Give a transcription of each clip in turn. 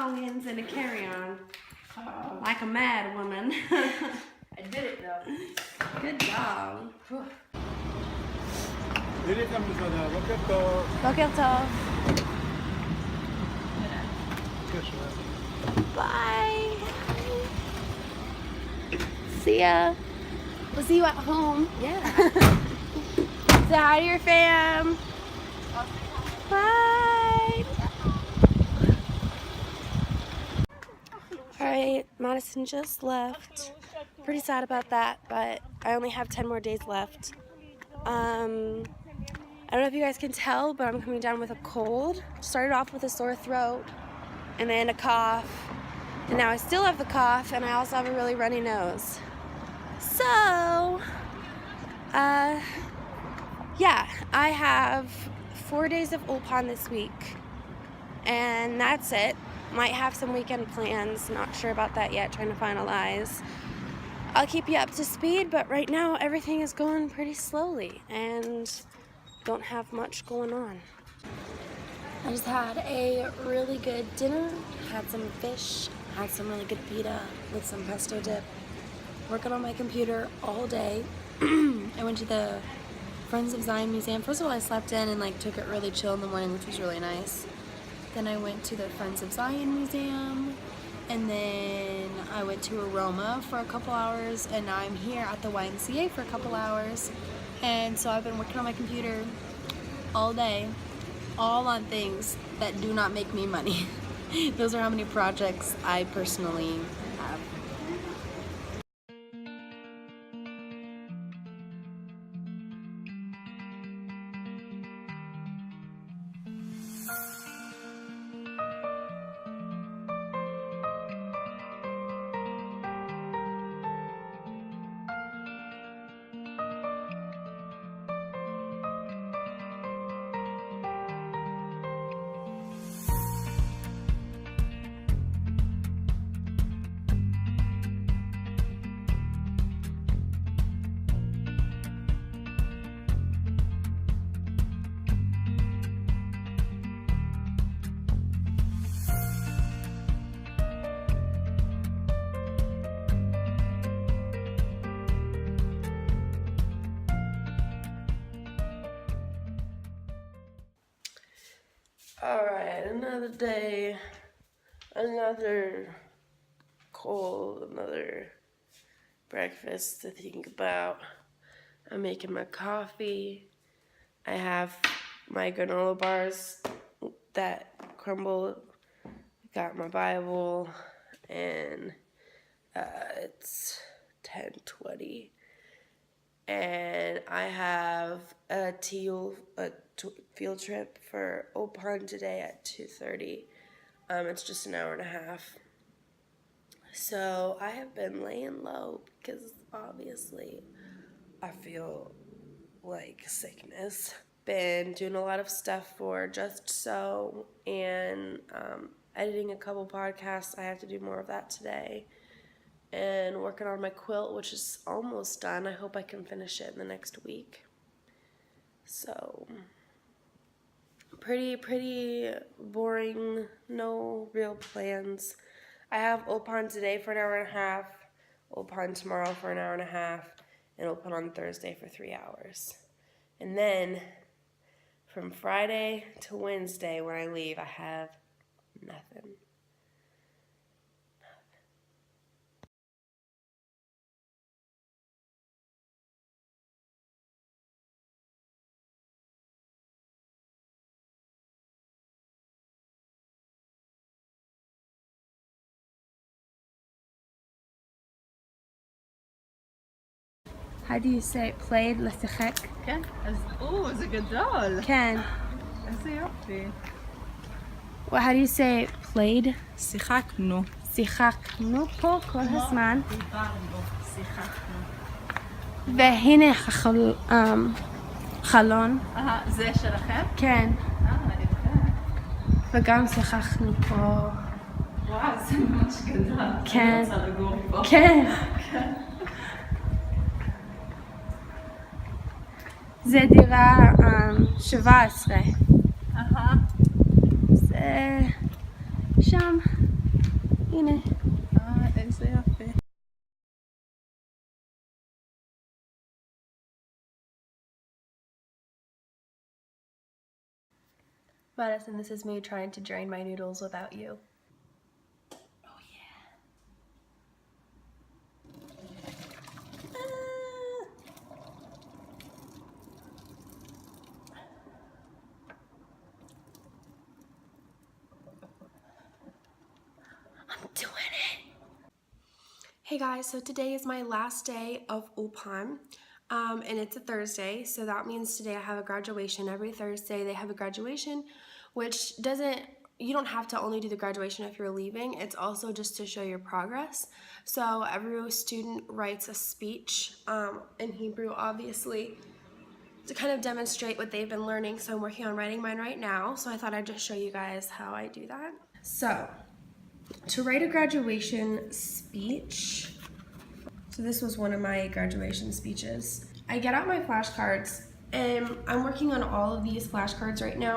belongings in a carry-on. Like a mad woman. I did it though. Good job. בוקר טוב. בוקר טוב. Bye. See ya. We'll see you at home. Yeah. Say hi to your fam. Bye. Alright, Madison just left. Pretty sad about that, but I only have 10 more days left. I don't know if you guys can tell, but I'm coming down with a cold. Started off with a sore throat, and then a cough, and now I still have the cough, and I also have a really runny nose. So, yeah, I have 4 days of Ulpan this week, and that's it. Might have some weekend plans, not sure about that yet, trying to finalize. I'll keep you up to speed, but right now everything is going pretty slowly, and don't have much going on. I just had a really good dinner, had some fish, had some really good pita with some pesto dip. Working on my computer all day. I went to the Friends of Zion Museum. First of all, I slept in and took it really chill in the morning, which was really nice. Then I went to the Friends of Zion Museum, and then I went to Aroma for a couple hours, and now I'm here at the YMCA for a couple hours. And so I've been working on my computer all day, all on things that do not make me money. Those are how many projects I personally have. Alright, another day, another cold, another breakfast to think about. I'm making my coffee. I have my granola bars that crumble. Got my Bible, and it's 10:20. And I have a field trip for Ulpan today at 2:30. It's just an hour and a half. So I have been laying low because obviously I feel like sickness. Been doing a lot of stuff for Just So and editing a couple podcasts. I have to do more of that today. And working on my quilt, which is almost done. I hope I can finish it in the next week. So, pretty boring, no real plans. I have Ulpan today for an hour and a half, Ulpan tomorrow for an hour and a half, and Ulpan on Thursday for 3 hours. And then, from Friday to Wednesday when I leave, I have nothing. How do you say played לשחק? כן, אז זה גדול. כן. איזה יופי. Well, how do you say played? שיחקנו. שיחקנו פה כל הזמן. דיברנו, שיחקנו. והנה חלון. זה שלכם? כן. יפה. וגם שיחקנו פה. וואו, זה ממש גדול. כן. אני רוצה לגור פה. כן. זה דירה 17. זה שם. הנה. איזה יפה. Madison, this is me trying to drain my noodles without you. Oh yeah. I'm doing it. Hey guys, so today is my last day of Ulpan. And it's a Thursday, so that means today I have a graduation. Every Thursday they have a graduation, which you don't have to only do the graduation if you're leaving. It's also just to show your progress. So every student writes a speech in Hebrew, obviously, to kind of demonstrate what they've been learning. So I'm working on writing mine right now, so I thought I'd just show you guys how I do that. So, to write a graduation speech, so this was one of my graduation speeches. I get out my flashcards, and I'm working on all of these flashcards right now.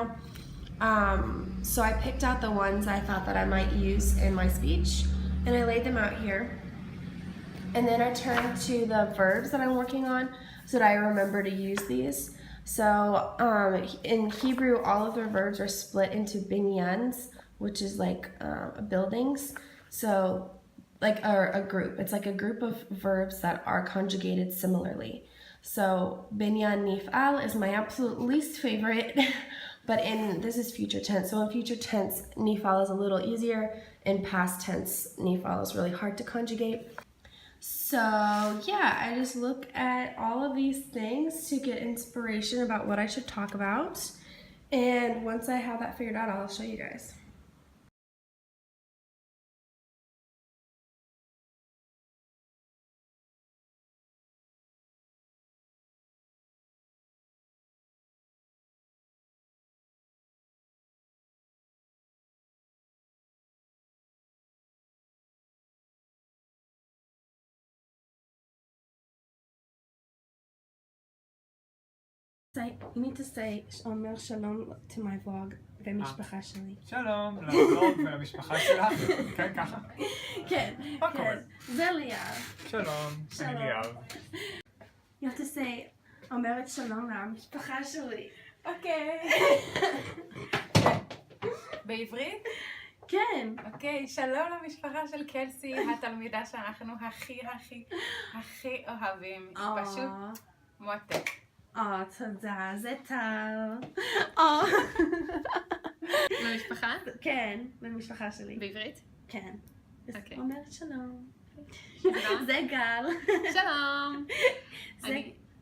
So I picked out the ones I thought that I might use in my speech, and I laid them out here. And then I turned to the verbs that I'm working on so that I remember to use these. So in Hebrew, all of the verbs are split into binyans, which is like buildings. So like a group. It's like a group of verbs that are conjugated similarly. So binyan nif'al is my absolute least favorite, but this is future tense. So in future tense, nif'al is a little easier. In past tense, nif'al is really hard to conjugate. So yeah, I just look at all of these things to get inspiration about what I should talk about. And once I have that figured out, I'll show you guys. You need to say אומר שלום to my vlog ומשפחה שלי. שלום, לבלוג ולמשפחה שלך. כן, ככה? כן, כן. זה ליאב. שלום, אני ליאב. You have to say אומרת שלום למשפחה שלי. אוקיי. בעברית? כן. אוקיי, שלום למשפחה של קלסי, התלמידה שאנחנו הכי אוהבים. פשוט מותק. תודה, זה טל. למשפחה? כן, למשפחה שלי. בעברית? כן. אוקיי. אומרת שלום. זה גל. שלום.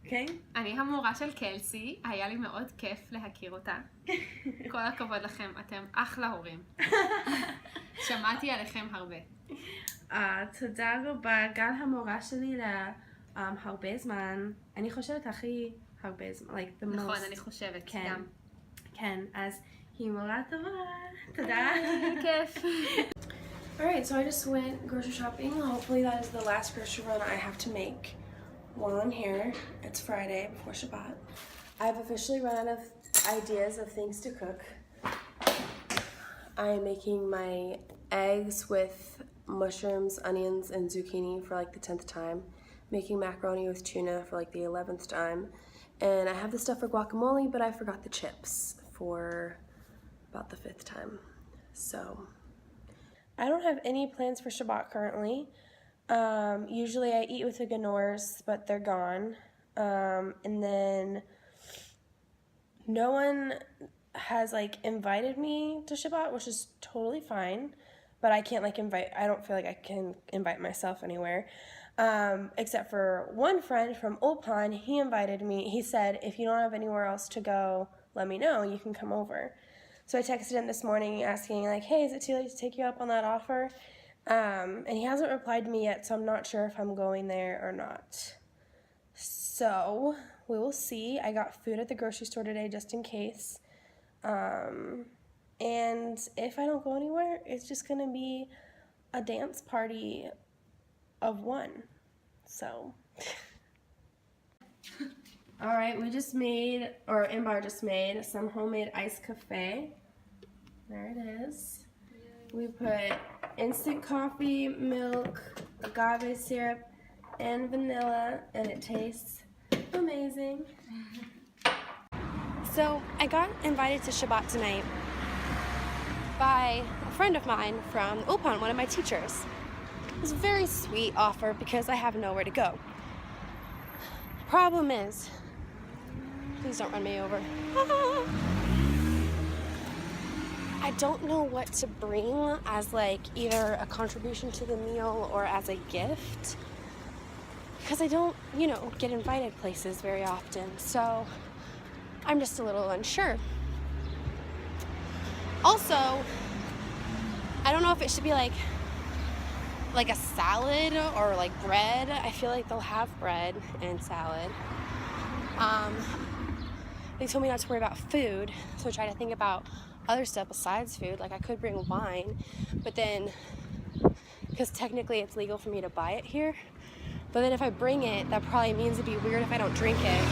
כן? אני המורה של קלסי, היה לי מאוד כיף להכיר אותה. כל הכבוד לכם, אתם אחלה הורים. שמעתי עליכם הרבה. תודה רבה, גל המורה שלי להרבה זמן. אני חושבת הכי הרבה זמן, like the most. נכון, אני חושבת, כן. גם. כן, אז היא מורה טובה. תודה. כיף. Alright, so I just went grocery shopping. Hopefully that is the last grocery run I have to make while I'm here. It's Friday before Shabbat. I've officially run out of ideas of things to cook. I'm making my eggs with mushrooms, onions, and zucchini for like the 10th time. Making macaroni with tuna for like the 11th time. And I have the stuff for guacamole, but I forgot the chips for about the 5th time. So I don't have any plans for Shabbat currently. Usually I eat with the Ganors, but they're gone. And then no one has like invited me to Shabbat, which is totally fine. But I can't like I don't feel like I can invite myself anywhere. Except for one friend from Ulpan, he invited me. He said, if you don't have anywhere else to go, let me know, you can come over. So I texted him this morning asking like, hey, is it too late to take you up on that offer? And he hasn't replied to me yet, so I'm not sure if I'm going there or not. So we will see. I got food at the grocery store today just in case. And if I don't go anywhere, it's just gonna be a dance party of one. So all right, we just made, or Inbar just made some homemade iced cafe. There it is. We put instant coffee, milk, agave syrup, and vanilla, and it tastes amazing. So I got invited to Shabbat tonight by a friend of mine from Ulpan, one of my teachers. It was a very sweet offer because I have nowhere to go. Problem is, please don't run me over. I don't know what to bring as like either a contribution to the meal or as a gift because I don't, get invited places very often. So I'm just a little unsure. Also, I don't know if it should be like a salad or like bread. I feel like they'll have bread and salad. They told me not to worry about food, so I try to think about other stuff besides food. Like I could bring wine, but then, because technically it's legal for me to buy it here, but then if I bring it, that probably means it'd be weird if I don't drink it,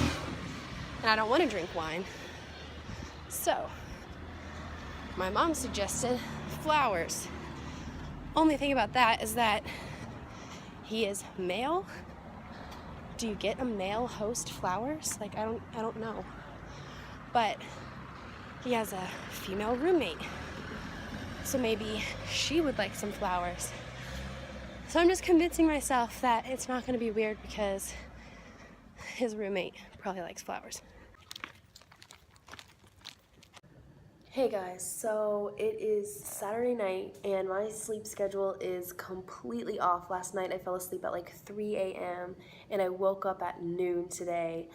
and I don't want to drink wine. So, my mom suggested flowers. Only thing about that is that he is male. Do you get a male host flowers? Like I don't know. But he has a female roommate. So maybe she would like some flowers. So I'm just convincing myself that it's not going to be weird because his roommate probably likes flowers. Hey guys, so it is Saturday night and my sleep schedule is completely off. Last night I fell asleep at like 3 a.m. and I woke up at noon today.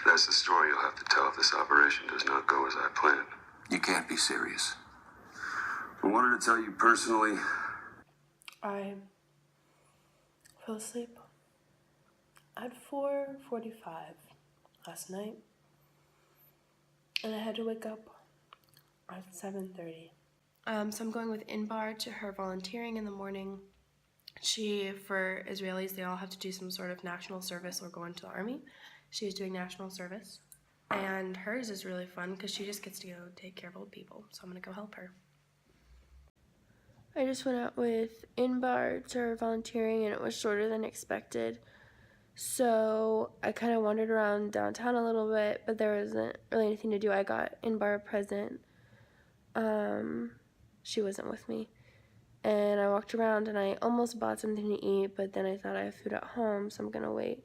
That's the story you'll have to tell if this operation does not go as I planned. You can't be serious. I wanted to tell you personally. I fell asleep at 4:45 last night and I had to wake up at 7:30. So I'm going with Inbar to her volunteering in the morning. For Israelis, they all have to do some sort of national service or go into the army. She's doing national service. And hers is really fun because she just gets to go take care of old people. So I'm going to go help her. I just went out with Inbar to her volunteering and it was shorter than expected. So I kind of wandered around downtown a little bit, but there wasn't really anything to do. I got Inbar a present. She wasn't with me. And I walked around and I almost bought something to eat, but then I thought I have food at home, so I'm gonna wait.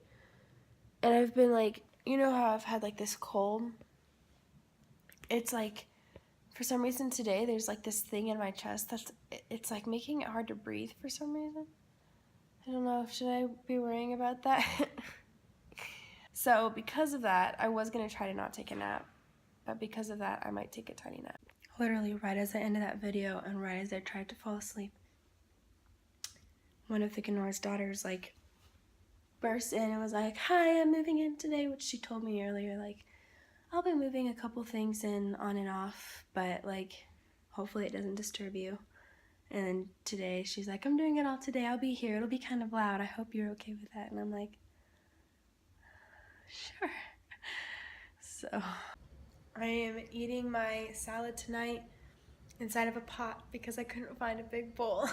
And I've been like, you know how I've had like this cold? It's like, for some reason today, there's like this thing in my chest it's like making it hard to breathe for some reason. I don't know, should I be worrying about that? So because of that, I was gonna try to not take a nap, but because of that, I might take a tiny nap. Literally right as I ended that video and right as I tried to fall asleep, one of the Gnor's daughters like burst in and was like, "Hi, I'm moving in today," which she told me earlier, like, I'll be moving a couple things in on and off, but like, hopefully it doesn't disturb you. And then today she's like, "I'm doing it all today, I'll be here, it'll be kind of loud, I hope you're okay with that." And I'm like, sure. So I am eating my salad tonight inside of a pot because I couldn't find a big bowl.